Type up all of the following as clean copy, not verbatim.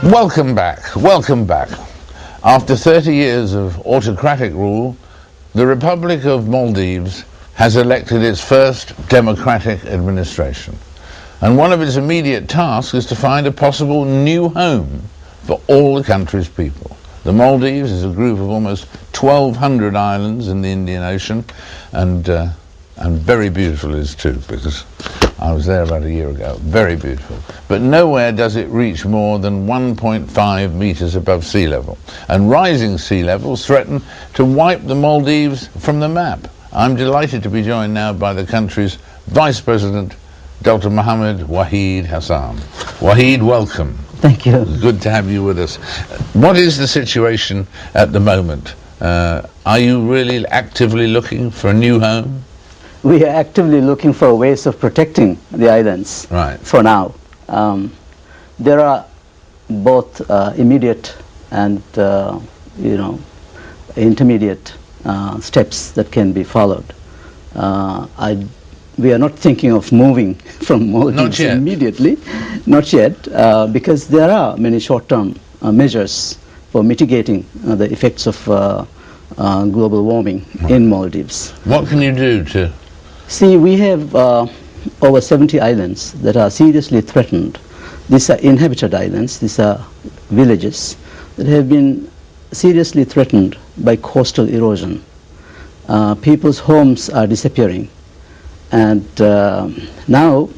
Welcome back, welcome back. After 30 years of autocratic rule, the Republic of Maldives has elected its first democratic administration. And one of its immediate tasks is to find a possible new home for all the country's people. The Maldives is a group of almost 1,200 islands in the Indian Ocean, and very beautiful it is too, because I was there about a year ago. Very beautiful. But nowhere does it reach more than 1.5 meters above sea level. And rising sea levels threaten to wipe the Maldives from the map. I'm delighted to be joined now by the country's Vice President, Dr. Mohammed Wahid Hassan. Wahid, welcome. Thank you. Good to have you with us. What is the situation at the moment? Are you really actively looking for a new home? We are actively looking for ways of protecting the islands. Right. For now. There are both immediate and intermediate steps that can be followed. We are not thinking of moving from Maldives immediately, not yet, because there are many short-term measures for mitigating the effects of global warming in Maldives. What can you do to... See, we have over 70 islands that are seriously threatened. These are inhabited islands, these are villages that have been seriously threatened by coastal erosion. People's homes are disappearing. And now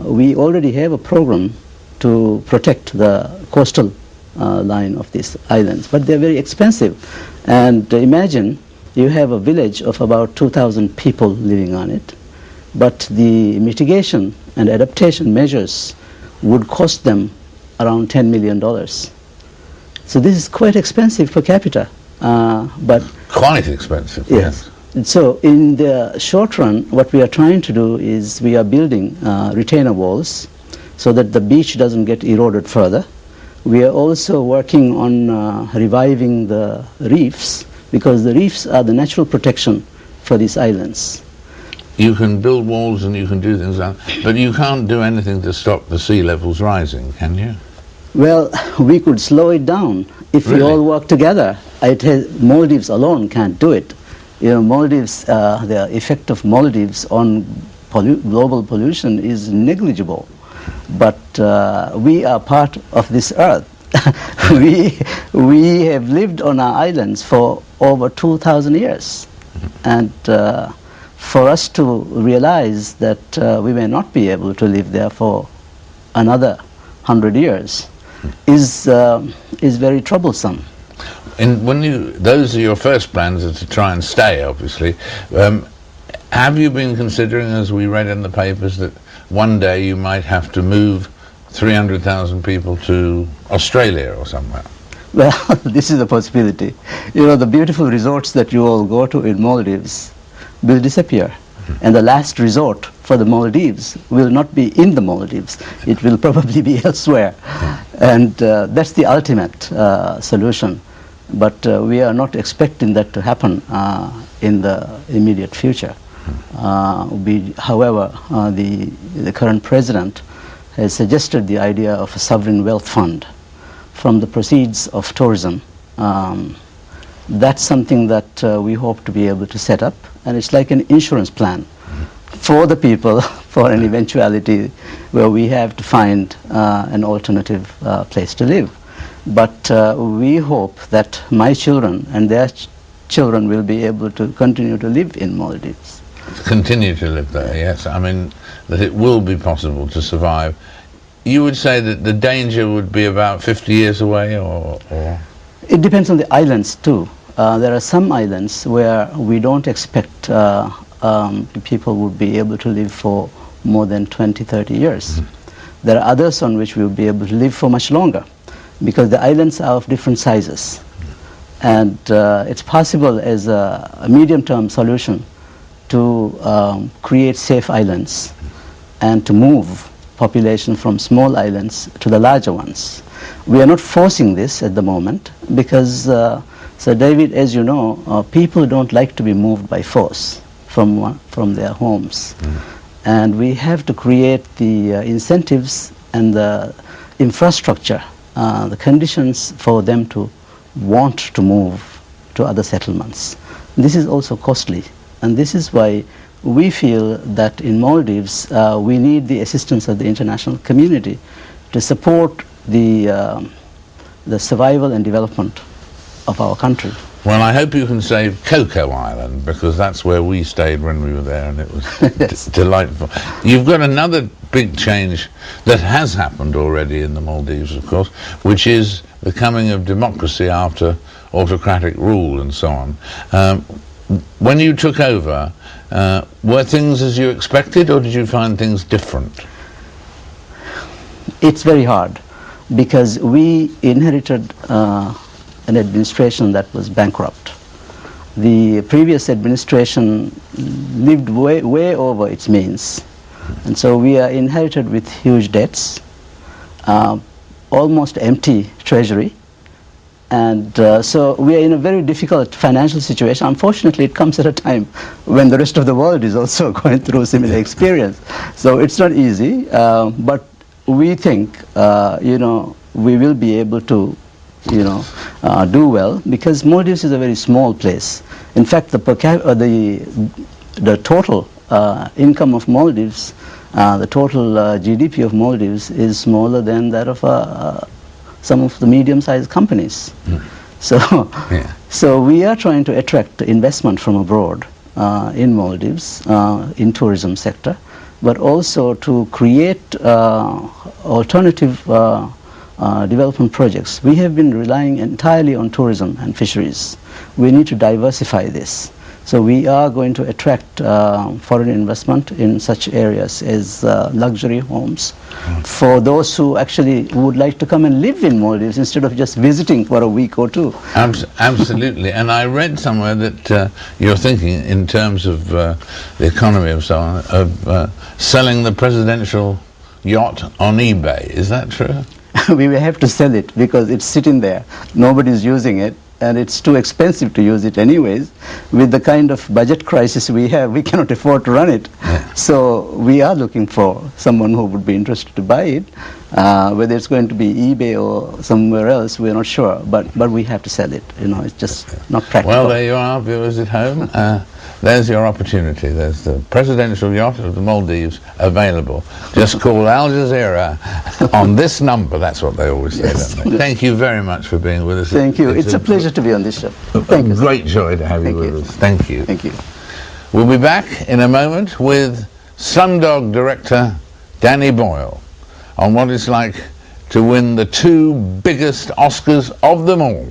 we already have a program to protect the coastal line of these islands, but they're very expensive. And imagine you have a village of about 2,000 people living on it, but the mitigation and adaptation measures would cost them around $10 million. So this is quite expensive per capita. But quite expensive, yes. So in the short run, what we are trying to do is we are building retainer walls so that the beach doesn't get eroded further. We are also working on reviving the reefs, because the reefs are the natural protection for these islands. You can build walls and you can do things like that, but you can't do anything to stop the sea levels rising, can you? Well, we could slow it down if we all work together. Maldives alone can't do it. You know, Maldives, the effect of Maldives on global pollution is negligible. But we are part of this earth. we have lived on our islands for over 2,000 years. And for us to realize that we may not be able to live there for another 100 years is very troublesome. And those are your first plans, are to try and stay, obviously. Have you been considering, as we read in the papers, that one day you might have to move 300,000 people to Australia or somewhere? Well, this is a possibility. You know, the beautiful resorts that you all go to in Maldives will disappear. And the last resort for the Maldives will not be in the Maldives. It will probably be elsewhere. And that's the ultimate solution. But we are not expecting that to happen in the immediate future. However, the current president has suggested the idea of a sovereign wealth fund from the proceeds of tourism. That's something that we hope to be able to set up, and it's like an insurance plan for the people for an eventuality where we have to find an alternative place to live. But we hope that my children and their children will be able to continue to live in Maldives. Continue to live there, yes. I mean, that it will be possible to survive. You would say that the danger would be about 50 years away, or? It depends on the islands too. There are some islands where we don't expect people would be able to live for more than 20, 30 years. There are others on which we will be able to live for much longer, because the islands are of different sizes. And it's possible as a medium-term solution to create safe islands and to move population from small islands to the larger ones. We are not forcing this at the moment because, Sir David, as you know, people don't like to be moved by force from their homes. And we have to create the incentives and the infrastructure the conditions for them to want to move to other settlements. This is also costly, and this is why we feel that in Maldives we need the assistance of the international community to support the survival and development of our country. Well, I hope you can save Cocoa Island, because that's where we stayed when we were there, and it was Yes. delightful. You've got another big change that has happened already in the Maldives, of course, which is the coming of democracy after autocratic rule and so on. When you took over, were things as you expected, or did you find things different? It's very hard, because we inherited an administration that was bankrupt. The previous administration lived way over its means, and so we are inherited with huge debts, almost empty treasury, and so we are in a very difficult financial situation. Unfortunately, it comes at a time when the rest of the world is also going through a similar experience. So it's not easy, but we think we will be able to do well, because Maldives is a very small place. In fact, the total income of Maldives, the total GDP of Maldives is smaller than that of some of the medium-sized companies. So we are trying to attract investment from abroad in Maldives, in tourism sector, but also to create alternative development projects. We have been relying entirely on tourism and fisheries. We need to diversify this. So we are going to attract foreign investment in such areas as luxury homes for those who actually would like to come and live in Maldives instead of just visiting for a week or two. Absolutely. And I read somewhere that you're thinking in terms of the economy and so on, of selling the presidential yacht on eBay. Is that true? We will have to sell it because it's sitting there. Nobody's using it, and it's too expensive to use it anyways. With the kind of budget crisis we have, we cannot afford to run it. So we are looking for someone who would be interested to buy it. Whether it's going to be eBay or somewhere else, we're not sure. But we have to sell it. It's just not practical. Well, there you are, viewers at home. There's your opportunity. There's the presidential yacht of the Maldives available. Just call Al Jazeera on this number. That's what they always say, Yes. don't they? Thank you very much for being with us. Thank you. It's a pleasure to be on this show. Thank you. Great joy to have you with us. Thank you. Thank you. We'll be back in a moment with Slumdog director Danny Boyle on what it's like to win the 2 biggest Oscars of them all.